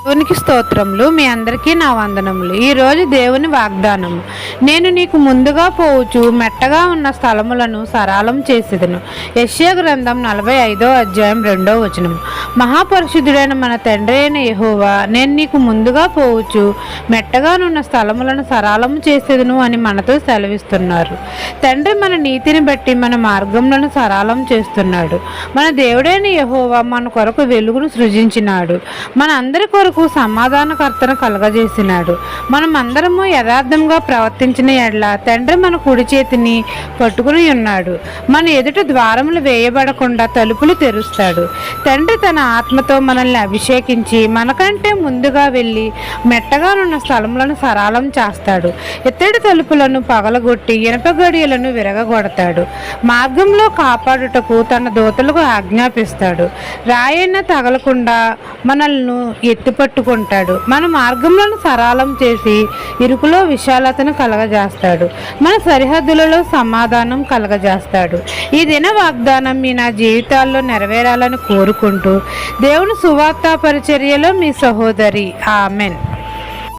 దేవునికి స్తోత్రములు. మీ అందరికీ నా వందనములు. ఈరోజు దేవుని వాగ్దానము. నేను నీకు ముందుగా పోవచ్చు మెట్టగా ఉన్న స్థలములను సరళం చేసేదను. యెషయా గ్రంథం 45వ అధ్యాయం 2వ వచనం. మహాపరిశుద్ధుడైన మన తండ్రి అయిన యెహోవా, నేను నీకు ముందుగా పోవచ్చు మెట్టగానున్న స్థలములను సరళం చేసేదను అని మనతో సెలవిస్తున్నారు. తండ్రి మన నీతిని బట్టి మన మార్గములను సరళం చేస్తున్నాడు. మన దేవుడైన యెహోవా మన కొరకు వెలుగును సృజించినాడు. మన అందరి కొరకు సమాధానకర్తను కలగజేసినాడు. మనం అందరము యథార్థంగా ప్రవర్తించిన ఎడల తండ్రి మన కుడి చేతిని పట్టుకుని ఉన్నాడు. మన ఎదుట ద్వారములు వేయబడకుండా తలుపులు తెరుస్తాడు. తండ్రి తన ఆత్మతో మనల్ని అభిషేకించి మనకంటే ముందుగా వెళ్ళి మెట్టగానున్న స్థలములను సరళం చేస్తాడు. ఇత్తడి తలుపులను పగలగొట్టి ఇనప గడియలను విరగగొడతాడు. మార్గంలో కాపాడుటకు తన దూతలకు ఆజ్ఞాపిస్తాడు. రాయైన తగలకుండా మనల్ని ఎత్తిపట్టుకుంటాడు. మన మార్గంలను సరళం చేసి ఇరుకులో విశాలతను కలగజేస్తాడు. మన సరిహద్దులలో సమాధానం కలగజేస్తాడు. ఈ దిన వాగ్దానం మీ నా జీవితాల్లో నెరవేరాలని కోరుకుంటూ దేవుని సువార్త పరిచర్యలో మీ సహోదరి. ఆమెన్.